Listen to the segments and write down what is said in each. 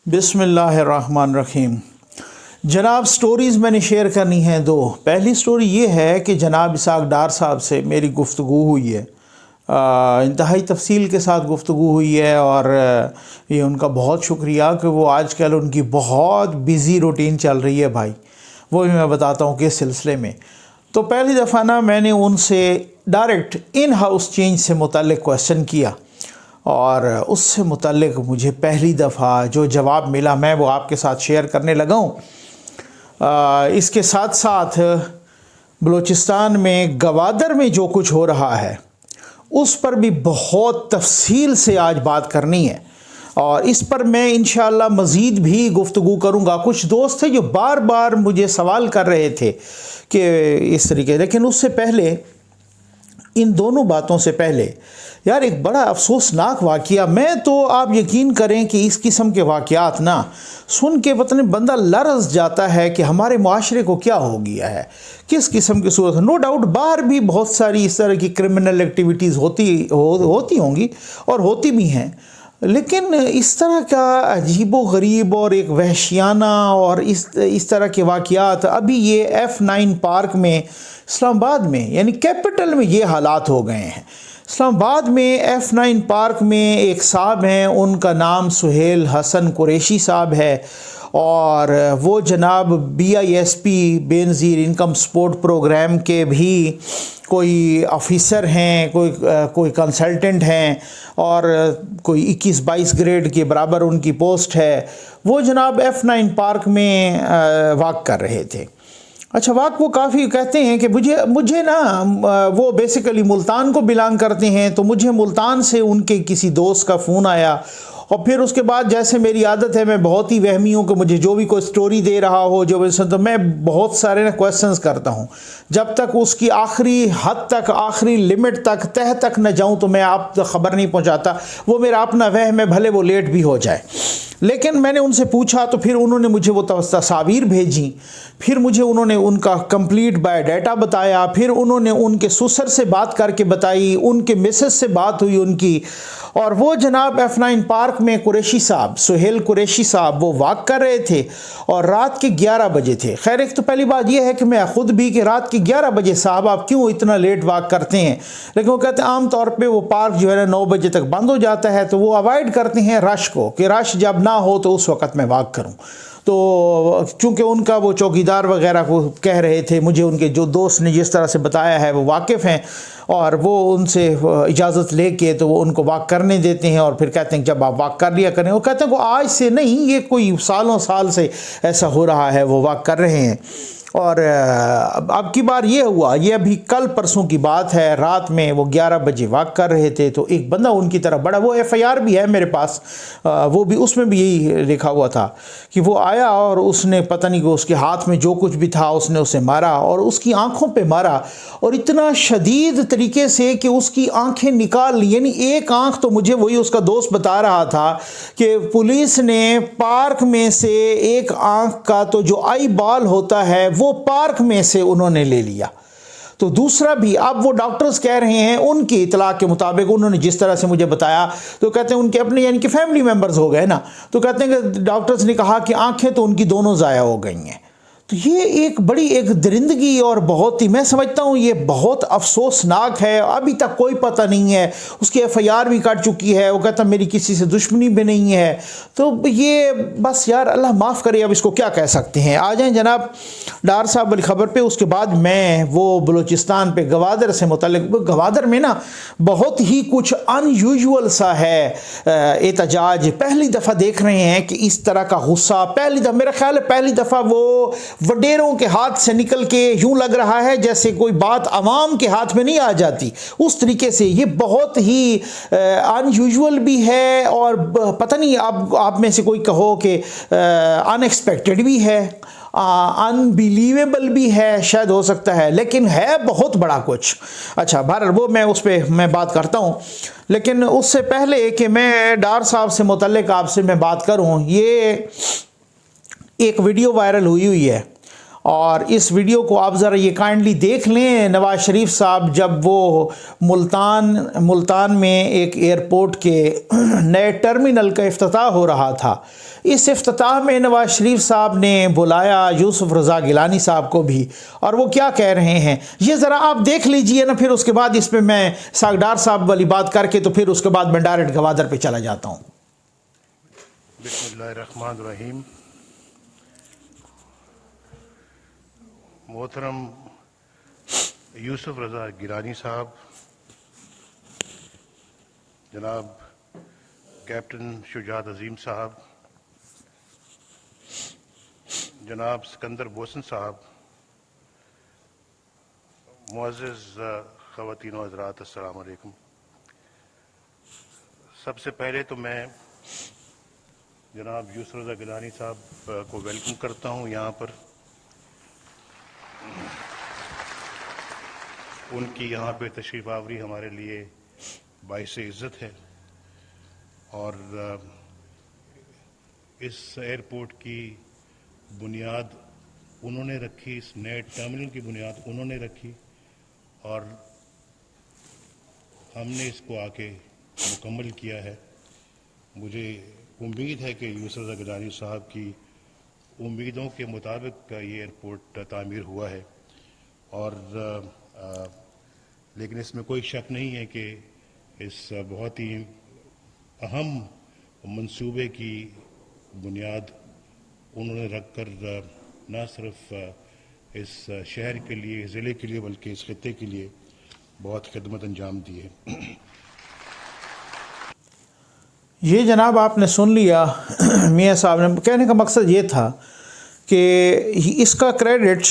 बिस्मिल्लाहिर्रहमानिर्रहीम। जनाब, स्टोरीज़ मैंने शेयर करनी है दो। पहली स्टोरी ये है कि जनाब इसाक डार साहब से मेरी गुफ्तगू हुई है, इंतहाई तफसील के साथ गुफ्तगू हुई है और ये उनका बहुत शुक्रिया कि वो आजकल उनकी बहुत बिज़ी रूटीन चल रही है भाई। वो भी मैं बताता हूँ किस सिलसिले में। तो पहली दफ़ा ना मैंने उनसे डायरेक्ट इन हाउस चेंज से मुतल्लिक़ क्वेश्चन किया और उससे मुतल्लिक़ मुझे पहली दफ़ा जो जवाब मिला मैं वो आपके साथ शेयर करने लगा हूँ। इसके साथ साथ बलूचिस्तान में गवादर में जो कुछ हो रहा है उस पर भी बहुत तफसील से आज बात करनी है और इस पर मैं इंशाअल्लाह मज़ीद भी गुफ्तगू करूँगा। कुछ दोस्त थे जो बार बार मुझे सवाल कर रहे थे कि इस तरीके, लेकिन उससे पहले इन दोनों बातों से पहले यार एक बड़ा अफसोसनाक वाक़या, मैं तो आप यकीन करें कि इस किस्म के वाक़यात ना सुन के पता नहीं बंदा लरज़ जाता है कि हमारे माशरे को क्या हो गया है, किस किस्म की सूरत है। नो डाउट बाहर भी बहुत सारी इस तरह की क्रिमिनल एक्टिविटीज़ होती होंगी और होती भी हैं, लेकिन इस तरह का अजीबो गरीब और एक वहशियाना और इस तरह के वाक़यात अभी ये F9 पार्क में इस्लामाबाद में यानी कैपिटल में ये हालात हो गए हैं। इस्लामाबाद में F9 पार्क में एक साहब हैं, उनका नाम सुहेल हसन कुरैशी साहब है और वो जनाब BISP Benazir income support programme के भी कोई ऑफिसर हैं, कोई कंसल्टेंट हैं और कोई 21-22 ग्रेड के बराबर उनकी पोस्ट है। वो जनाब F9 पार्क में वॉक कर रहे थे। अच्छा, वाक वो काफ़ी कहते हैं कि मुझे ना वो बेसिकली मुल्तान को बिलोंग करते हैं, तो मुझे मुल्तान से उनके किसी दोस्त का फ़ोन आया और फिर उसके बाद जैसे मेरी आदत है मैं बहुत ही वहमी हूँ कि मुझे जो भी कोई स्टोरी दे रहा हो तो मैं बहुत सारे ना क्वेश्चंस करता हूँ। जब तक उसकी आखिरी हद तक, आखिरी लिमिट तक, तह तक न जाऊँ तो मैं आप तक ख़बर नहीं पहुँचाता। वो मेरा अपना वहम है, भले वो लेट भी हो जाए। लेकिन मैंने उनसे पूछा तो फिर उन्होंने मुझे वो तस्वीर भेजी, फिर मुझे उन्होंने उनका कंप्लीट बायोडाटा बताया, फिर उन्होंने उनके ससुर से बात करके बताई, उनके मिसेस से बात हुई उनकी, और वो जनाब F9 पार्क में कुरैशी साहब, सुहेल कुरैशी साहब, वो वॉक कर रहे थे और रात के 11 बजे थे। खैर, एक तो पहली बात यह है कि मैं ख़ुद भी कि रात के 11 बजे साहब आप क्यों इतना लेट वॉक करते हैं, लेकिन वो कहते हैं आम तौर पे वो पार्क जो है ना 9 बजे तक बंद हो जाता है, तो वो अवॉइड करते हैं रश को कि रश जब ना हो तो उस वक़्त मैं वॉक करूँ। तो चूँकि उनका वो चौकीदार वगैरह को कह रहे थे, मुझे उनके जो दोस्त ने जिस तरह से बताया है वो वाकिफ़ हैं और वो उनसे इजाज़त लेके तो वो उनको वॉक करने देते हैं और फिर कहते हैं जब आप वॉक कर लिया करें। वो कहते हैं वो आज से नहीं, ये कोई सालों साल से ऐसा हो रहा है, वो वॉक कर रहे हैं। और अब की बार ये हुआ, ये अभी कल परसों की बात है, रात में वो 11 बजे वॉक कर रहे थे तो एक बंदा उनकी तरफ बड़ा, वो FIR भी है मेरे पास, वो भी उसमें भी यही लिखा हुआ था कि वो आया और उसने पता नहीं कि उसके हाथ में जो कुछ भी था उसने उसे मारा और उसकी आंखों पे मारा और इतना शदीद तरीके से कि उसकी आंखें निकाल ली। यानी एक आंख तो मुझे वही उसका दोस्त बता रहा था कि पुलिस ने पार्क में से एक आंख का तो जो आई बॉल होता है वो पार्क में से उन्होंने ले लिया। तो दूसरा भी, अब वो डॉक्टर्स कह रहे हैं उनकी इतला के मुताबिक, उन्होंने जिस तरह से मुझे बताया, तो कहते हैं उनके अपने यानी कि फैमिली मेंबर्स हो गए ना, तो कहते हैं कि डॉक्टर्स ने कहा कि आंखें तो उनकी दोनों ज़ाया हो गई हैं। तो ये एक बड़ी एक दरिंदगी और बहुत ही, मैं समझता हूँ ये बहुत अफसोसनाक है। अभी तक कोई पता नहीं है, उसकी FIR भी कट चुकी है, वो कहता मेरी किसी से दुश्मनी भी नहीं है। तो ये बस यार अल्लाह माफ़ करे, अब इसको क्या कह सकते हैं। आ जाएँ जनाब डार साहब वाली ख़बर पे। उसके बाद मैं वो बलूचिस्तान पे गवादर से मुतल्लिक़, गवादर में ना बहुत ही कुछ अनयूजुअल सा है एहतजाज। पहली दफ़ा देख रहे हैं कि इस तरह का गुस्सा, पहली दफ़ा मेरा ख्याल है पहली दफ़ा वो वडेरों के हाथ से निकल के यूं लग रहा है जैसे कोई बात आवाम के हाथ में नहीं आ जाती, उस तरीके से ये बहुत ही अनयूजुअल भी है और पता नहीं आप में से कोई कहो कि अनएक्सपेक्टेड भी है, अनबिलीवेबल भी है, शायद हो सकता है, लेकिन है बहुत बड़ा कुछ। अच्छा, बहरहाल वो मैं उस पर मैं बात करता हूँ, लेकिन उससे पहले कि मैं डार साहब से मुतल्लिक़ आपसे मैं बात करूँ, ये एक वीडियो वायरल हुई है और इस वीडियो को आप ज़रा ये काइंडली देख लें। नवाज़ शरीफ साहब जब वो मुल्तान में एक एयरपोर्ट के नए टर्मिनल का इफ्तिताह हो रहा था, इस इफ्तिताह में नवाज़ शरीफ साहब ने बुलाया यूसुफ रज़ा गिलानी साहब को भी, और वो क्या कह रहे हैं ये ज़रा आप देख लीजिए ना। फिर उसके बाद इस पर मैं इसाक डार साहब वाली बात करके तो फिर उसके बाद मैं डायरेक्ट गवादर पे चला जाता हूँ। बिस्मिल्लाहिर्रहमानिर्रहीम। मोहतरम यूसुफ रज़ा गिलानी साहब, जनाब कैप्टन शुजात अजीम साहब, जनाब सिकंदर बोसन साहब, मुअज़्ज़िज़ ख़वातीन व हज़रात, अस्सलाम वालेकुम। सबसे पहले तो मैं जनाब यूसुफ रज़ा गिलानी साहब को वेलकम करता हूँ यहाँ पर। उनकी यहाँ पे तशरीफ़ आवरी हमारे लिए बाइस इज़्ज़त है, और इस एयरपोर्ट की बुनियाद उन्होंने रखी, इस नए टर्मिनल की बुनियाद उन्होंने रखी, और हमने इसको आके मुकम्मल किया है। मुझे उम्मीद है कि यूसुफ रज़ा गिलानी साहब की उम्मीदों के मुताबिक ये एयरपोर्ट तामीर हुआ है, और लेकिन इसमें कोई शक नहीं है कि इस बहुत ही अहम मंसूबे की बुनियाद उन्होंने रखकर न सिर्फ इस शहर के लिए, ज़िले के लिए, बल्कि इस खित्ते के लिए बहुत खिदमत अंजाम दी है। ये जनाब आपने सुन लिया मियाँ साहब ने, कहने का मकसद ये था कि इसका क्रेडिट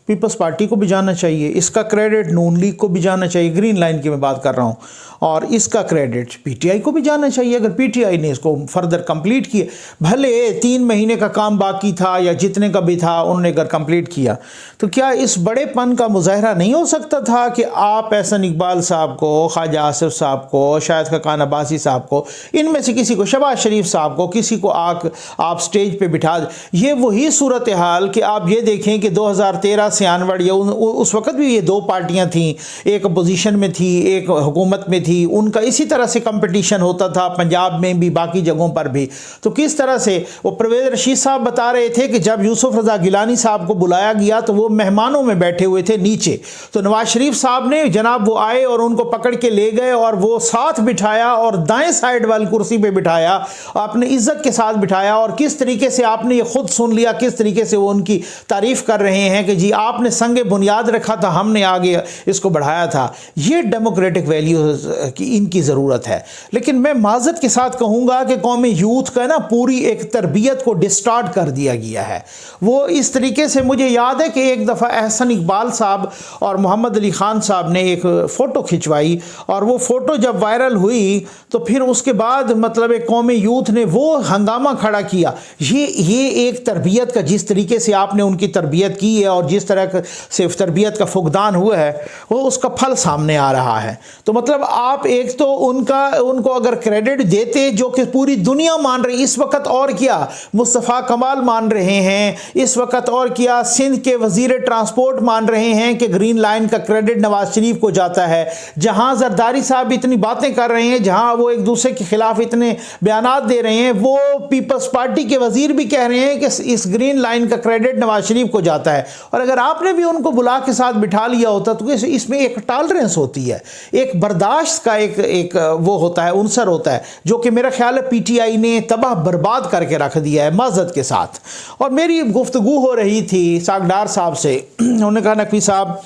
पीपल्स पार्टी को भी जाना चाहिए, इसका क्रेडिट नून लीग को भी जाना चाहिए, ग्रीन लाइन की मैं बात कर रहा हूँ, और इसका क्रेडिट पीटीआई को भी जाना चाहिए अगर पीटीआई ने इसको फर्दर कंप्लीट किया। भले 3 महीने का काम बाकी था या जितने का भी था उन्होंने अगर कंप्लीट किया, तो क्या इस बड़ेपन का मुजाहरा नहीं हो सकता था कि आप एहसन इकबाल साहब को, ख्वाजा आसिफ साहब को, शाहिद खाकान अब्बासी साहब को, इनमें से किसी को, शहबाज शरीफ साहब को, किसी को आप स्टेज पे बिठा। ये वही सूरत हाल कि आप ये देखें कि 2013 से आनवर्ड, या उस वक्त भी ये 2 पार्टियां थीं, एक अपोजिशन में थी, एक हुकूमत में थी, उनका इसी तरह से कंपटीशन होता था, पंजाब में भी, बाकी जगहों पर भी। तो किस तरह से वो परवेज़ रशीद साहब बता रहे थे कि जब यूसुफ रज़ा गिलानी साहब को बुलाया गया तो वो मेहमानों में बैठे हुए थे नीचे, तो नवाज शरीफ साहब ने जनाब वो आए और उनको पकड़ के ले गए और वो साथ बिठाया और दाएं साइड वाली कुर्सी पे बिठाया, आपने इज्जत के साथ बिठाया। और किस तरीके से आपने ये खुद सुन लिया, किस तरीके से वो उनकी तारीफ कर रहे हैं कि जी आपने संगे बुनियाद रखा था, हमने आगे इसको बढ़ाया था। ये डेमोक्रेटिक वैल्यूज की इनकी ज़रूरत है। लेकिन मैं माज़रत के साथ कहूँगा कि कौमी यूथ का ना पूरी एक तरबियत को डिस्टार्ट कर दिया गया है। वो इस तरीके से, मुझे याद है कि एक दफ़ा एहसन इकबाल साहब और मोहम्मद अली ख़ान साहब ने एक फ़ोटो खिंचवाई, और वो फ़ोटो जब वायरल हुई तो फिर उसके बाद मतलब एक कौमी यूथ ने वो हंगामा खड़ा किया। ये एक तरबियत का, जिस तरीके से आपने उनकी तरबियत की है और जिस तरह से तरबियत का फुकदान हुआ है, वो उसका फल सामने आ रहा है। तो मतलब आप एक तो उनको अगर क्रेडिट देते, जो कि पूरी दुनिया मान रही इस वक्त, और क्या मुस्तफ़ा कमाल मान रहे हैं इस वक्त, और क्या सिंध के वजीर ट्रांसपोर्ट मान रहे हैं कि ग्रीन लाइन का क्रेडिट नवाज शरीफ को जाता है। जहां जरदारी साहब इतनी बातें कर रहे हैं, जहां वो एक दूसरे के खिलाफ इतने बयानात दे रहे हैं, वो पीपल्स पार्टी के वजीर भी कह रहे हैं कि इस ग्रीन लाइन का क्रेडिट नवाज शरीफ को जाता है। और अगर आपने भी उनको बुला के साथ बिठा लिया होता तो इसमें एक टॉलरेंस होती है, एक बर्दाश्त का एक वो होता है, उनसर होता है, जो कि मेरा ख्याल है पीटीआई ने तबाह बर्बाद करके रख दिया है माज़रत के साथ। और मेरी गुफ्तगू हो रही थी इसाक डार साहब से, उन्होंने कहा नकवी साहब,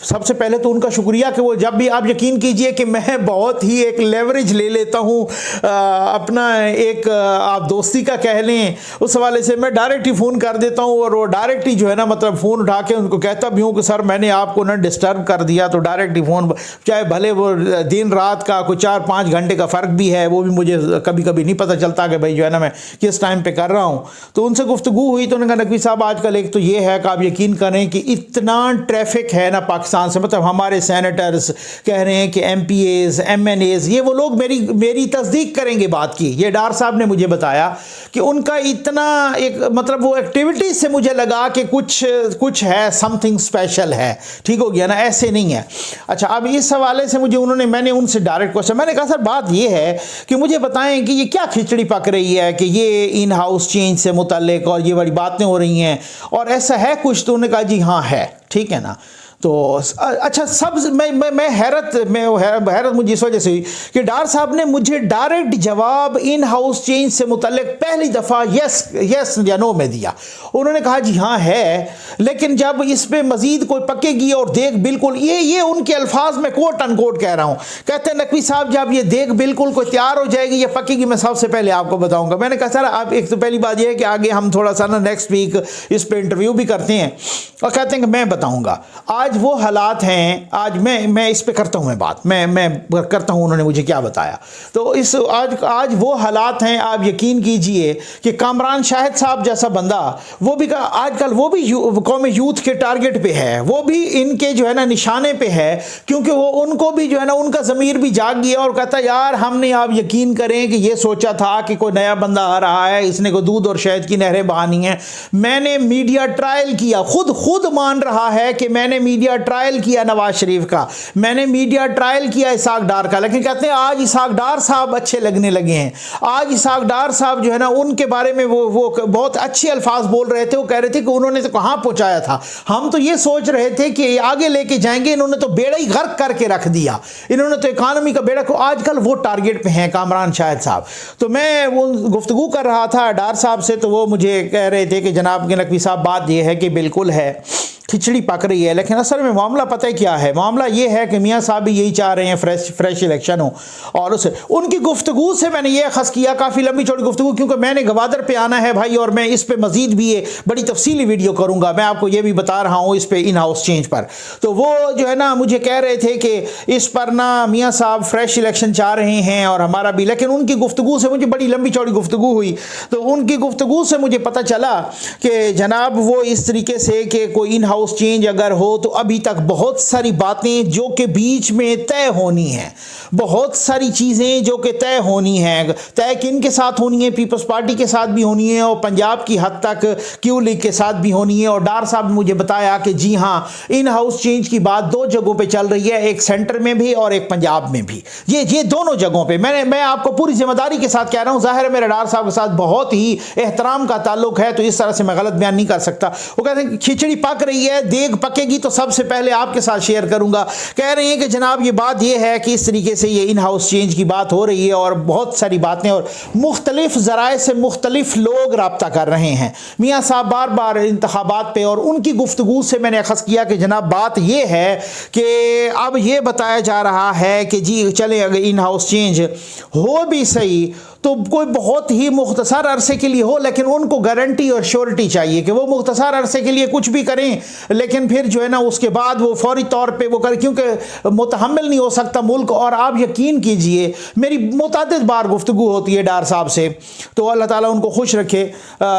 सबसे पहले तो उनका शुक्रिया कि वो जब भी, आप यकीन कीजिए कि मैं बहुत ही एक लेवरेज ले लेता हूँ अपना एक आप दोस्ती का कह लें, उस हवाले से मैं डायरेक्ट ही फ़ोन कर देता हूँ, और वो डायरेक्ट ही जो है ना मतलब फ़ोन उठा के उनको कहता भी हूँ कि सर मैंने आपको ना डिस्टर्ब कर दिया, तो डायरेक्ट ही फ़ोन, चाहे भले वो दिन रात का कोई 4-5 घंटे का फ़र्क भी है, वो भी मुझे कभी कभी नहीं पता चलता कि भाई जो है ना मैं किस टाइम पर कर रहा हूँ। तो उनसे गुफ्तगू हुई तो उन्होंने कहा नकवी साहब आजकल एक तो ये है कि आप यकीन करें कि इतना ट्रैफिक है ना पाकिस्तान पाकिस्तान से, मतलब हमारे सेनेटर्स कह रहे हैं कि MPAs MNAs ये वो लोग मेरी तस्दीक करेंगे बात की। ये डार साहब ने मुझे बताया कि उनका इतना एक मतलब वो एक्टिविटीज से मुझे लगा कि कुछ है, समथिंग स्पेशल है। ठीक हो गया ना, ऐसे नहीं है। अच्छा, अब इस हवाले से मैंने उनसे डायरेक्ट क्वेश्चन, मैंने कहा सर बात ये है कि मुझे बताएं कि ये क्या खिचड़ी पक रही है कि ये इन हाउस चेंज से मुतल्लिक और ये बड़ी बातें हो रही हैं और ऐसा है कुछ? तो उन्होंने कहा जी हाँ है। ठीक है ना। तो अच्छा, सब मैं हैरत मुझे इस वजह से हुई कि डार साहब ने मुझे डायरेक्ट जवाब इन हाउस चेंज से मुतल्लिक पहली दफ़ा यस या नो में दिया। उन्होंने कहा जी हाँ है, लेकिन जब इस पे मजीद कोई पकेगी और देख बिल्कुल, ये उनके अल्फाज में कोट अनकोट कह रहा हूँ, कहते हैं नकवी साहब जब ये देख बिल्कुल कोई तैयार हो जाएगी या पकेगी मैं सबसे पहले आपको बताऊँगा। मैंने कहा सर आप, एक तो पहली बात यह है कि आगे हम थोड़ा सा ना नेक्स्ट वीक इस पर इंटरव्यू भी करते हैं और कहते हैं कि मैं बताऊँगा। आज वो हालात हैं, आज मैं इस पे करता हूं, मैं बात मैं करता हूं उन्होंने मुझे क्या बताया। तो इस आज वो हालात हैं, आप यकीन कीजिए कि कामरान शाहिद साहब जैसा बंदा, वो भी आजकल वो भी कौमी यूथ के टारगेट पे है, वो भी इनके जो है ना निशाने पे है, क्योंकि वो उनको भी जो है ना उनका ज़मीर भी जाग गया और कहता यार हमने, आप यकीन करें कि ये सोचा था कि कोई नया बंदा आ रहा है, इसने को दूध और शहद की नहरें बहानी है। मैंने मीडिया ट्रायल किया, खुद मान रहा है कि मैंने मीडिया ट्रायल किया नवाज शरीफ का, मैंने मीडिया ट्रायल किया इसाक डार का, लेकिन कहते हैं आज इसाक डार साहब अच्छे लगने लगे हैं। आज इसाक डार साहब जो है ना उनके बारे में वो बहुत अच्छे अल्फाज बोल रहे थे। वो कह रहे थे कि उन्होंने तो कहाँ पहुंचाया था, हम तो ये सोच रहे थे कि आगे लेके जाएंगे, इन्होंने तो बेड़ा ही गर्क करके रख दिया, इन्होंने तो इकानमी का बेड़ा को। आजकल वो टारगेट पे हैं कामरान शाहिद साहब। तो मैं वो गुफ्तगू कर रहा था डार साहब से, तो वो मुझे कह रहे थे कि जनाब के नकवी साहब बात यह है कि बिल्कुल है खिचड़ी पक रही है, लेकिन असल में मामला पता है क्या है? मामला ये है कि मियाँ साहब भी यही चाह रहे हैं फ्रेश इलेक्शन हो। और उस उनकी गुफ्तगू से मैंने ये अखज़ किया, काफ़ी लंबी चौड़ी गुफ्तगू, क्योंकि मैंने गवादर पे आना है भाई, और मैं इस पे मजीद भी ये बड़ी तफसीली वीडियो करूँगा। मैं आपको ये भी बता रहा हूँ इस पे इन हाउस चेंज पर। तो वो जो है ना मुझे कह रहे थे कि इस पर ना मियाँ साहब फ्रेश इलेक्शन चाह रहे हैं और हमारा भी, लेकिन उनकी गुफ्तगू से मुझे बड़ी लंबी चौड़ी गुफ्तगू हुई, तो उनकी गुफ्तगू से मुझे पता चला कि जनाब वो इस तरीके से कि कोई इन हाउस चेंज अगर हो तो अभी तक बहुत सारी बातें जो कि बीच में तय होनी है, बहुत सारी चीज़ें जो कि तय होनी है। तय किन के साथ होनी है? पीपल्स पार्टी के साथ भी होनी है और पंजाब की हद तक क्यू लीग के साथ भी होनी है। और डार साहब ने मुझे बताया कि जी हाँ, इन हाउस चेंज की बात दो जगहों पे चल रही है, एक सेंटर में भी और एक पंजाब में भी। ये दोनों जगहों पे मैं आपको पूरी जिम्मेदारी के साथ कह रहा हूँ। ज़ाहिर है मेरे डार साहब के साथ बहुत ही एहतराम का ताल्लुक है, तो इस तरह से मैं गलत बयान नहीं कर सकता। वो कहते हैं खिचड़ी पक रही है, देग पकेगी तो सबसे पहले आपके साथ शेयर करूंगा। कह रहे हैं कि जनाब ये बात ये है कि इस तरीके से ये इन हाउस चेंज की बात हो रही है और बहुत सारी बातें और मुख्तलिफ ज़राए से मुख्तलिफ लोग रब्ता कर रहे हैं। मियाँ साहब बार बार इंतखाबात पे, और उनकी गुफ्तगू से मैंने अखज़ किया कि जनाब बात ये है कि अब ये बताया जा रहा है कि जी चले अगर इन हाउस चेंज हो भी सही तो कोई बहुत ही मुख्तसर अरसे के लिए हो, लेकिन उनको गारंटी और श्योरिटी चाहिए कि वो मुख्तसर अरसे के लिए कुछ भी करें, लेकिन फिर जो है ना उसके बाद वो फौरी तौर पे वो करें, क्योंकि मुतहम्मिल नहीं हो सकता मुल्क। और आप यकीन कीजिए मेरी मुतादिद बार गुफ्तगू होती है डार साहब से, तो अल्लाह ताला उनको खुश रखे।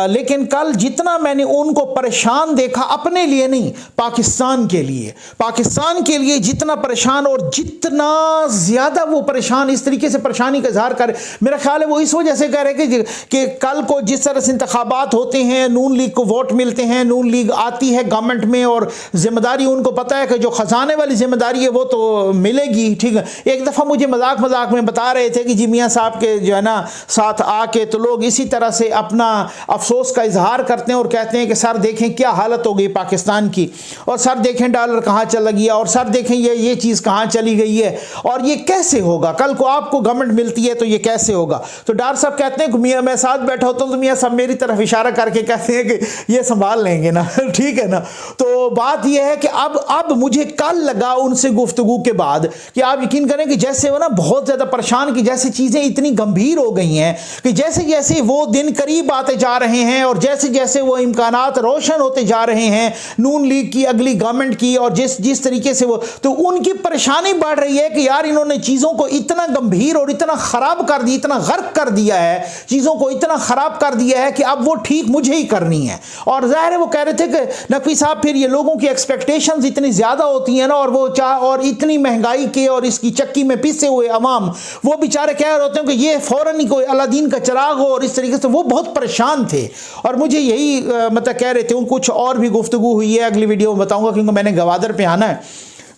लेकिन कल जितना मैंने उनको परेशान देखा, अपने लिए नहीं पाकिस्तान के लिए जितना परेशान, और जितना ज़्यादा वो परेशान इस तरीके से परेशानी का इजहार करे, मेरा ख्याल है वो इस वजह से कह रहे कि कल को जिस तरह से इंतखाबात होते हैं, नून लीग को वोट मिलते हैं, नून लीग आती है गवर्नमेंट में और जिम्मेदारी उनको पता है कि जो खजाने वाली जिम्मेदारी है वो तो मिलेगी। ठीक है, एक दफ़ा मुझे मजाक में बता रहे थे कि जी मियाँ साहब के जो है ना साथ आके तो लोग इसी तरह से अपना अफसोस का इजहार करते हैं और कहते हैं कि सर देखें क्या हालत हो गई पाकिस्तान की, और सर देखें डॉलर कहाँ चला गया, और सर देखें ये चीज़ कहाँ चली गई है, और ये कैसे होगा? कल को आपको गवर्नमेंट मिलती है तो ये कैसे होगा? तो डार साहब कहते हैं कि मियाँ मैं साथ बैठा होता हूँ तो मियाँ साहब मेरी तरफ इशारा करके कहते हैं कि ये संभाल लेंगे ना। ठीक है ना। तो बात ये है कि अब मुझे कल लगा उनसे गुफ्तगू के बाद कि आप यकीन करें कि जैसे वो ना बहुत ज़्यादा परेशान, कि जैसे चीज़ें इतनी गंभीर हो गई हैं कि जैसे जैसे वो दिन करीब आते जा रहे हैं और जैसे जैसे वो इम्कानात रोशन होते जा रहे हैं नून लीग की, अगली गवर्नमेंट की, और जिस तरीके से वो, तो उनकी परेशानी बढ़ रही है कि यार इन्होंने चीज़ों को इतना गंभीर और इतना ख़राब कर दिया, इतना गर्क कर दिया है, चीज़ों को इतना ख़राब कर दिया है कि अब वो ठीक मुझे ही करनी है। और ज़ाहिर है वो कह रहे थे कि नकवी साहब फिर ये लोगों की एक्सपेक्टेशंस इतनी ज़्यादा होती हैं ना, और वो और इतनी महंगाई के और इसकी चक्की में पिसे हुए अवाम, वो बेचारे कह रहे होते हैं कि ये फ़ौरन ही कोई अलादीन का चिराग हो, और इस तरीके से वो बहुत परेशान थे। और मुझे यही मतलब कह रहे थे, कुछ और भी गुफ्तगू हुई है, अगली वीडियो में बताऊँगा क्योंकि मैंने गवादर पे आना है।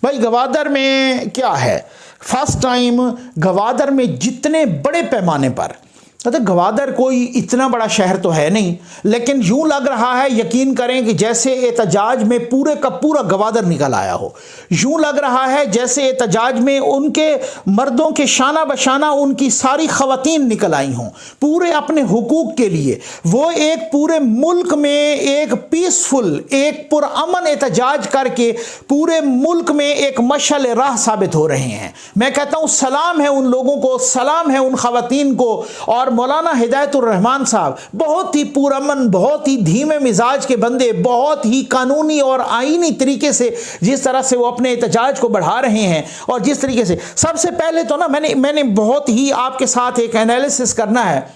भाई गवादर में क्या है, फर्स्ट टाइम गवादर में जितने बड़े पैमाने पर, तो गवादर कोई इतना बड़ा शहर तो है नहीं, लेकिन यूं लग रहा है, यकीन करें कि जैसे एहतजाज में पूरे का पूरा गवादर निकल आया हो। यूं लग रहा है जैसे एहतजाज में उनके मर्दों के शाना बशाना उनकी सारी खवातीन निकल आई हों, पूरे अपने हुकूक के लिए। वो एक पूरे मुल्क में एक पीसफुल, एक पुरअमन एहतजाज करके पूरे मुल्क में एक मशाल राह साबित हो रहे हैं। मैं कहता हूँ सलाम है उन लोगों को, सलाम है उन खवातीन को। और मौलाना हिदायतुर रहमान साहब बहुत ही पुरअमन, बहुत ही धीमे मिजाज के बंदे, बहुत ही कानूनी और आईनी तरीके से जिस तरह से वो अपने एहतजाज को बढ़ा रहे हैं, और जिस तरीके से, सबसे पहले तो ना मैंने बहुत ही आपके साथ एक एनालिसिस करना है।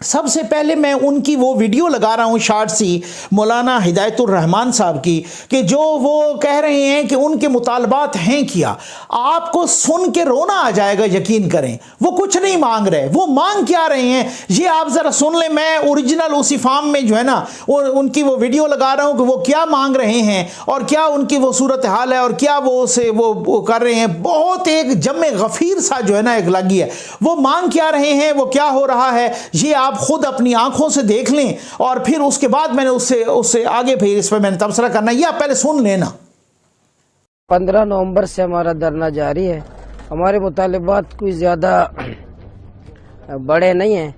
सबसे पहले मैं उनकी वो वीडियो लगा रहा हूँ शॉर्ट सी, मौलाना हिदायतुर रहमान साहब की, कि जो वो कह रहे हैं कि उनके मुतालबात हैं क्या। आपको सुन के रोना आ जाएगा, यकीन करें। वो कुछ नहीं मांग रहे, वो मांग क्या रहे हैं ये आप ज़रा सुन लें। मैं ओरिजिनल उसी फार्म में जो है ना उनकी वो वीडियो लगा रहा हूँ कि वो क्या मांग रहे हैं और क्या उनकी वो सूरत हाल है और क्या वो उसे वो कर रहे हैं। बहुत एक जमे गफ़ीर सा जो है ना एक लगी है। वो मांग क्या रहे हैं, वो क्या हो रहा है, ये आप खुद अपनी आंखों से देख लें, और फिर उसके बाद मैंने उससे आगे फिर इस पर मैंने तबसरा करना। ये आप पहले सुन लेना। 15 नवंबर से हमारा धरना जारी है। हमारे मुतालिबात कोई ज़्यादा बड़े नहीं हैं।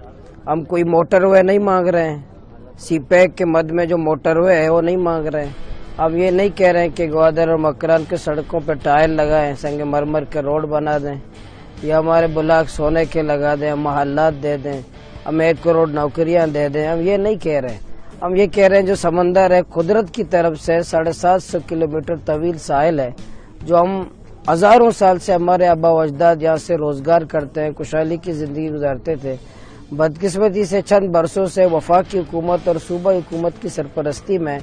हम कोई मोटरवे नहीं मांग रहे हैं, सीपैक के मद में जो मोटरवे है वो नहीं मांग रहे हैं। अब ये नहीं कह रहे हैं कि ग्वादर और मकरान के सड़कों पर टायर लगाएं, संगमरमर के रोड बना दें, या हमारे ब्लॉक सोने के लगा दें, मोहल्लात दे दें, हम 1 करोड़ नौकरियां दे दें। हम ये नहीं कह रहे हैं। हम ये कह रहे हैं जो समंदर है कुदरत की तरफ से 750 किलोमीटर तवील साहिल है, जो हम हजारों साल से हमारे आबा अजदाद यहाँ से रोजगार करते हैं, खुशहाली की जिंदगी गुजारते थे। बदकिस्मती से चंद बरसों से वफाकी हुकूमत और सूबा हुकूमत की सरपरस्ती में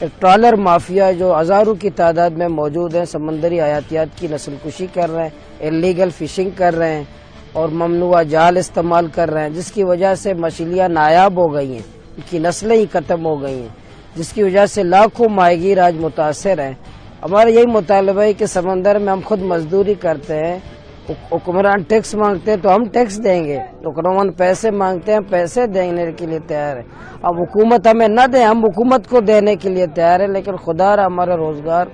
एक ट्रॉलर माफिया जो हजारों की तादाद में मौजूद है, समंदरी हयातियात की नस्लकुशी कर रहे हैं, इलीगल फिशिंग कर रहे हैं और ममनुआ जाल इस्तेमाल कर रहे हैं, जिसकी वजह से मछलियाँ नायाब हो गई हैं, उनकी नस्लें ही खत्म हो गई हैं, जिसकी वजह से लाखों माहीगीर आज मुतासर हैं। हमारा यही मुतालबा है कि समंदर में हम खुद मजदूरी करते हैं, हुक्मरान टैक्स मांगते हैं तो हम टैक्स देंगे, हुक्मरान पैसे मांगते हैं पैसे देने के लिए तैयार है। अब हुकूमत हमें न दे, हम हुकूमत को देने के लिए तैयार है, लेकिन खुदा हमारा रोजगार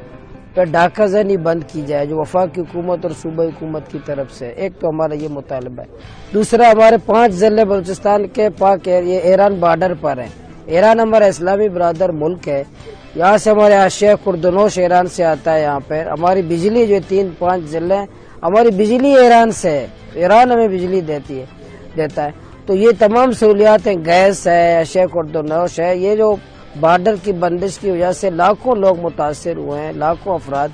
पे डाकाजनी बंद की जाए जो वफाकी हुकूमत और सूबाई हुकूमत की तरफ से। एक तो हमारा ये मुतालबा है। दूसरा, हमारे 5 जिले बलूचिस्तान के पाक ये ईरान बॉर्डर पर है। ईरान हमारा इस्लामी बरादर मुल्क है। यहाँ से हमारे आशिया खुर्दनोश ईरान से आता है। यहाँ पर हमारी बिजली जो 3-5 जिले हमारी बिजली ईरान से है, ईरान हमें बिजली देता है। तो ये तमाम सहूलियातें, गैस है, आशिया खुर्दनोश है, ये जो बॉर्डर की बंदिश की वजह से लाखों लोग मुतासर हुए हैं, लाखों अफराद।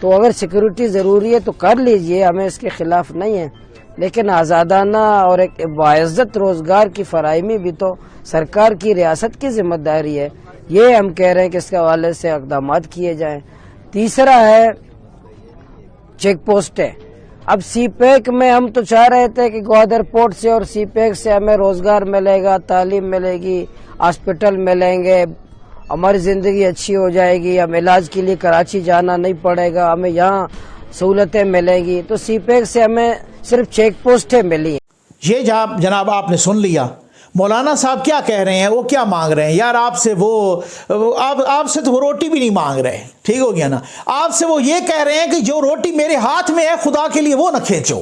तो अगर सिक्योरिटी ज़रूरी है तो कर लीजिए, हमें इसके खिलाफ नहीं है, लेकिन आज़ादाना और एक बाइज्जत रोज़गार की फराहमी भी तो सरकार की रियासत की जिम्मेदारी है। ये हम कह रहे हैं कि इसके हवाले से इक़दाम किए जाएं। तीसरा है चेक पोस्ट है। अब सीपैक में हम तो चाह रहे थे कि ग्वादर पोर्ट से और सीपैक से हमें रोजगार मिलेगा, तालीम मिलेगी, हॉस्पिटल मिलेंगे, हमारी जिंदगी अच्छी हो जाएगी, हम इलाज के लिए कराची जाना नहीं पड़ेगा, हमें यहाँ सहूलतें मिलेंगी। तो सीपैक से हमें सिर्फ चेक पोस्टें मिली। ये जनाब आपने सुन लिया मौलाना साहब क्या कह रहे हैं, वो क्या मांग रहे हैं। यार आपसे आपसे तो वो रोटी भी नहीं मांग रहे, ठीक हो गया ना। आपसे वो ये कह रहे हैं कि जो रोटी मेरे हाथ में है खुदा के लिए वो न खींचो,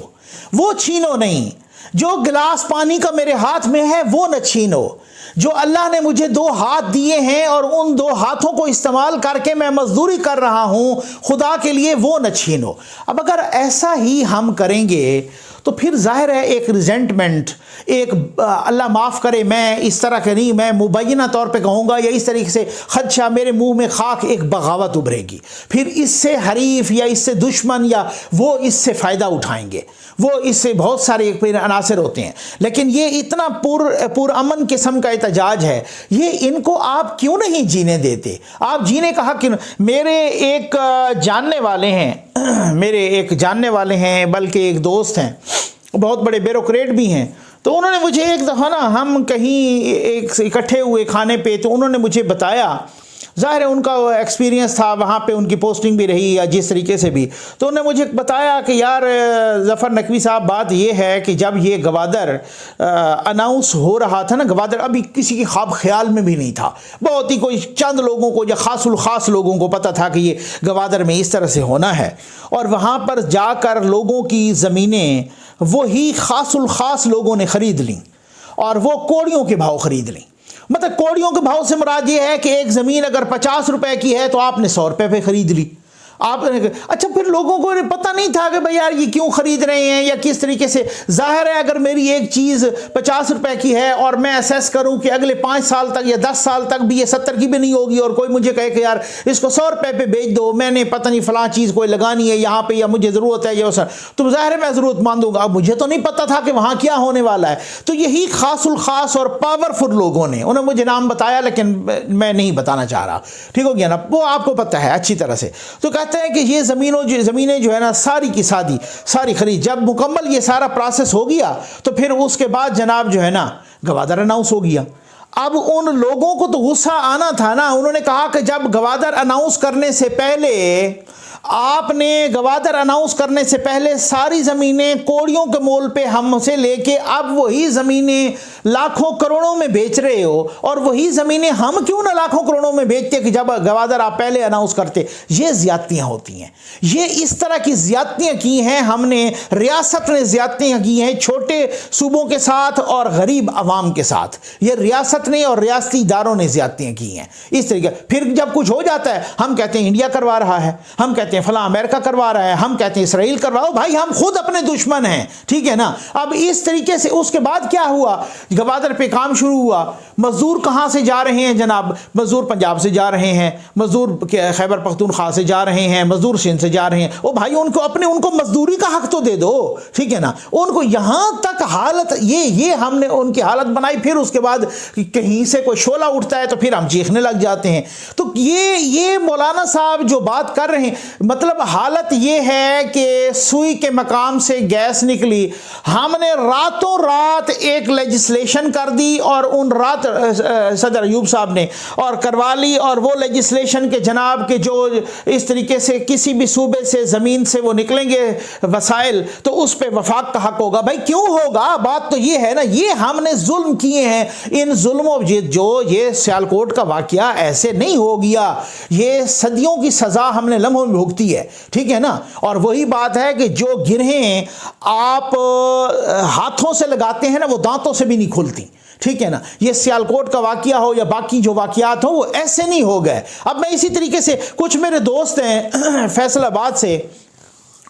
वो छीनो नहीं। जो गिलास पानी का मेरे हाथ में है वो न छीनो। जो अल्लाह ने मुझे 2 हाथ दिए हैं और उन 2 हाथों को इस्तेमाल करके मैं मजदूरी कर रहा हूं खुदा के लिए, वो न छीनो। अब अगर ऐसा ही हम करेंगे तो फिर जाहिर है एक रिजेंटमेंट, एक अल्लाह माफ़ करे मैं इस तरह के नहीं, मैं मुबैना तौर पे कहूँगा या इस तरीके से खदशा मेरे मुंह में खाक, एक बगावत उभरेगी। फिर इससे हरीफ या इससे दुश्मन या वो इससे फ़ायदा उठाएंगे, वो इससे बहुत सारे अनासर होते हैं। लेकिन ये इतना पुरअमन किस्म का एहतजाज है, ये इनको आप क्यों नहीं जीने देते? आप जीने का हक क्यों? मेरे एक जानने वाले हैं, बल्कि एक दोस्त हैं, बहुत बड़े ब्यूरोक्रेट भी हैं। तो उन्होंने मुझे एक दफ़ा ना, हम कहीं एक इकट्ठे हुए खाने पे, तो उन्होंने मुझे बताया, ज़ाहिर है उनका एक्सपीरियंस था, वहाँ पे उनकी पोस्टिंग भी रही या जिस तरीके से भी, तो उन्होंने मुझे बताया कि यार ज़फ़र नकवी साहब, बात ये है कि जब ये गवादर अनाउंस हो रहा था ना, गवादर अभी किसी के ख्वाब ख्याल में भी नहीं था। बहुत ही कोई चंद लोगों को या ख़ास लोगों को पता था कि ये गवादर में इस तरह से होना है, और वहाँ पर जाकर लोगों की ज़मीनें वही ख़ास लोगों ने ख़रीद लीं, और वो कौड़ियों के भाव ख़रीद लीं। मतलब कौड़ियों के भाव से मुराद ये है कि एक ज़मीन अगर 50 रुपए की है तो आपने 100 रुपए पे ख़रीद ली आपने। अच्छा, फिर लोगों को पता नहीं था कि भाई यार ये क्यों ख़रीद रहे हैं या किस तरीके से। ज़ाहिर है अगर मेरी एक चीज़ 50 रुपए की है और मैं असेस करूं कि अगले 5 साल तक या 10 साल तक भी ये 70 की भी नहीं होगी, और कोई मुझे कहे कि यार इसको 100 रुपए पे बेच दो, मैंने पता नहीं फ़लाँ चीज़ कोई लगानी है यहाँ पे या मुझे ज़रूरत है, या सर, तो ज़ाहिर है मैं ज़रूरत मानूंगा। अब मुझे तो नहीं पता था कि वहाँ क्या होने वाला है। तो यही ख़ास और पावरफुल लोगों ने, उन्होंने मुझे नाम बताया लेकिन मैं नहीं बताना चाह रहा, ठीक हो गया ना, वो आपको पता है अच्छी तरह से। तो कहते हैं कि ये ज़मीनें जो है ना, सारी की सारी खरीद, जब मुकम्मल ये सारा प्रोसेस हो गया तो फिर उसके बाद जनाब जो है ना गवादर अनाउंस हो गया। अब उन लोगों को तो गुस्सा आना था ना, उन्होंने कहा कि जब गवादर अनाउंस करने से पहले, आपने गवादर अनाउंस करने से पहले सारी ज़मीनें कौड़ियों के मोल पे हमसे लेके अब वही ज़मीनें लाखों करोड़ों में बेच रहे हो, और वही ज़मीनें हम क्यों ना लाखों करोड़ों में बेचते कि जब गवादर आप पहले अनाउंस करते। ये ज़्यादतियाँ होती हैं, ये इस तरह की ज़्यादतियाँ की हैं हमने, रियासत ने ज़्यादतियाँ की हैं छोटे सूबों के साथ और गरीब आवाम के साथ। ये रियासत ने और रियासती इदारों ने ज़्यादतियाँ की हैं इस तरीके। फिर जब कुछ हो जाता है हम कहते हैं इंडिया करवा रहा है, हम कहते हैं फला अमेरिका करवा रहा है, हम कहते हैं इसराइल करवाओ। भाई हम खुद अपने दुश्मन हैं, ठीक है ना। अब इस तरीके से उसके बाद क्या हुआ, गवादर पे काम शुरू हुआ। मजदूर कहाँ से जा रहे हैं जनाब? मजदूर पंजाब से जा रहे हैं, मजदूर खैबर पख्तूनख्वा से जा रहे हैं, मजदूर सिंध से जा रहे हैं। ओ भाई उनको मजदूरी का हक तो दे दो, ठीक है ना। उनको यहाँ तक हालत ये हमने उनकी हालत बनाई। फिर उसके बाद कहीं से कोई शोला उठता है तो फिर हम चीखने लग जाते हैं। तो ये मौलाना साहब जो बात कर रहे हैं, मतलब हालत ये है कि सुई के मकाम से गैस निकली। हमने रातों रात एक लेजिस्लेशन कर दी और उन रात सदर अयूब साहब ने और करवा ली, और वो लेजिस्लेशन के जनाब के जो इस तरीके से किसी भी सूबे से ज़मीन से वो निकलेंगे वसाइल, तो उस पे वफाक का हक होगा। भाई क्यों होगा? बात तो ये है ना, ये हमने जुल्म किए हैं। इन जुल्मों जो ये सियालकोट का वाकया ऐसे नहीं हो गया, ये सदियों की सज़ा हमने लम्हों में भुगती है, ठीक है ना। और वही बात है कि जो गिरहें आप हाथों से लगाते हैं ना, वो दांतों से भी नहीं खुलती, ठीक है ना। ये सियालकोट का वाकया हो या बाकी जो वाकयात हो, वो ऐसे नहीं हो गए। अब मैं इसी तरीके से, कुछ मेरे दोस्त हैं फैसलाबाद से,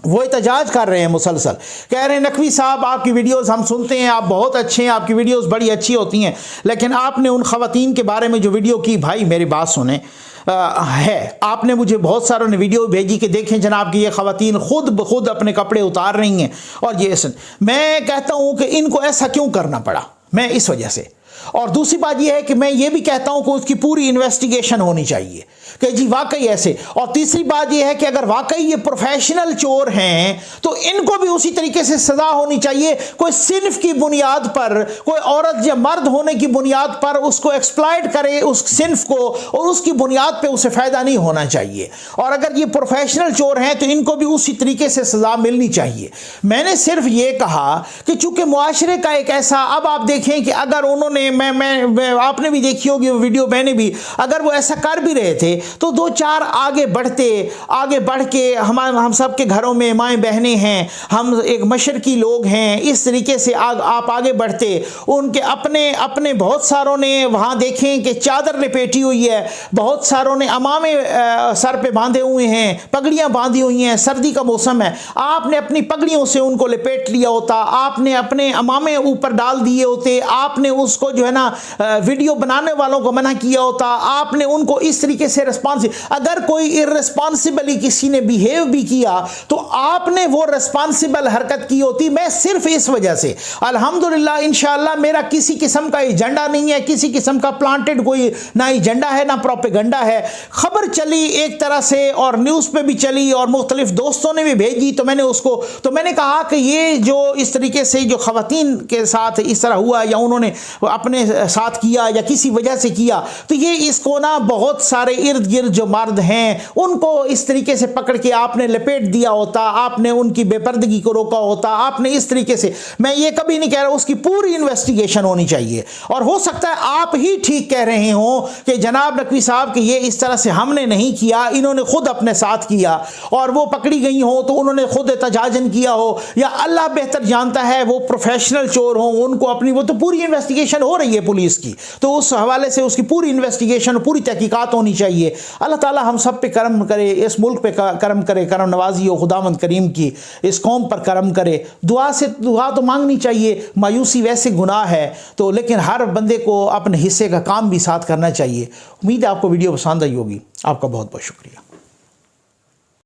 वो एहतजाज कर रहे हैं मुसलसल, कह रहे हैं नकवी साहब आपकी वीडियोस हम सुनते हैं, आप बहुत अच्छे हैं, आपकी वीडियोस बड़ी अच्छी होती हैं, लेकिन आपने उन ख़वातीन के बारे में जो वीडियो की, भाई मेरी बात सुने, है आपने मुझे बहुत सारों ने वीडियो भेजी कि देखें जनाब कि ये ख़वातीन खुद ब खुद अपने कपड़े उतार रही हैं, और ये मैं कहता हूँ कि इनको ऐसा क्यों करना पड़ा, मैं इस वजह से। और दूसरी बात यह है कि मैं ये भी कहता हूं कि उसकी पूरी इन्वेस्टिगेशन होनी चाहिए कि जी वाकई ऐसे। और तीसरी बात यह है कि अगर वाकई ये प्रोफेशनल चोर हैं तो इनको भी उसी तरीके से सजा होनी चाहिए। कोई सिर्फ की बुनियाद पर, कोई औरत या मर्द होने की बुनियाद पर उसको एक्सप्लॉइट करे उस सिर्फ को, और उसकी बुनियाद पर उसे फ़ायदा नहीं होना चाहिए। और अगर ये प्रोफेशनल चोर हैं तो इनको भी उसी तरीके से सजा मिलनी चाहिए। मैंने सिर्फ ये कहा कि चूंकि मुआशरे का एक ऐसा, अब आप देखें कि अगर उन्होंने, मैं आपने भी देखी होगी वो वीडियो, मैंने भी, अगर वो ऐसा कर भी रहे थे तो दो चार आगे बढ़ के हम सब के घरों में माएँ बहनें हैं, हम एक मशरकी लोग हैं, इस तरीके से आप आगे बढ़ते। उनके अपने बहुत सारों ने वहाँ देखें कि चादर लपेटी हुई है, बहुत सारों ने अमामे सर पे बांधे हुए हैं, पगड़ियाँ बांधी हुई हैं, सर्दी का मौसम है, आपने अपनी पगड़ियों से उनको लपेट लिया होता, आपने अपने अमामे ऊपर डाल दिए होते, आपने उसको जो है ना वीडियो बनाने वालों को मना किया होता, आपने उनको इस तरीके से अगर कोई इर्रेस्पॉन्सिबली किसी ने बिहेव भी किया तो आपने वो रेस्पॉन्सिबल हरकत की होती। मैं सिर्फ इस वजह से अल्हम्दुलिल्लाह इंशाअल्लाह मेरा किसी किस्म का एजेंडा नहीं है, किसी किस्म का प्लांटेड कोई ना एजेंडा है ना प्रोपेगेंडा है। खबर चली एक तरह से और न्यूज़ पे भी चली और मुख्तलिफ दोस्तों ने भी भेजी, तो मैंने कहा कि ये जो इस तरीके से जो ख़वातीन के साथ इस तरह हुआ या उन्होंने अपने साथ किया या किसी वजह से किया, तो ये इसको ना बहुत सारे इर्द गिर्द जो मर्द हैं उनको इस तरीके से पकड़ के आपने लपेट दिया होता, आपने उनकी बेपर्दगी को रोका होता, आपने इस तरीके से, मैं ये कभी नहीं कह रहा, उसकी पूरी इन्वेस्टिगेशन होनी चाहिए। और हो सकता है आप ही ठीक कह रहे हो कि जनाब नकवी साहब कि ये इस तरह से हमने नहीं किया, इन्होंने खुद अपने साथ किया और वो पकड़ी गई हो तो उन्होंने खुद एहतजाजन किया हो, या अल्लाह बेहतर जानता है वो प्रोफेशनल चोर हो, उनको अपनी, वो तो पूरी इन्वेस्टिगेशन हो रही है पुलिस की, तो उस हवाले से उसकी पूरी इन्वेस्टिगेशन पूरी तहकीकात होनी चाहिए। अल्लाह ताला हम सब पे करम करे, इस मुल्क पे करम करे, करम नवाजी हो खुदावंद करीम की, इस कौम पर करम करे। दुआ तो मांगनी चाहिए, मायूसी वैसे गुनाह है तो, लेकिन हर बंदे को अपने हिस्से का काम भी साथ करना चाहिए। उम्मीद है आपको वीडियो पसंद आई होगी। आपका बहुत बहुत शुक्रिया।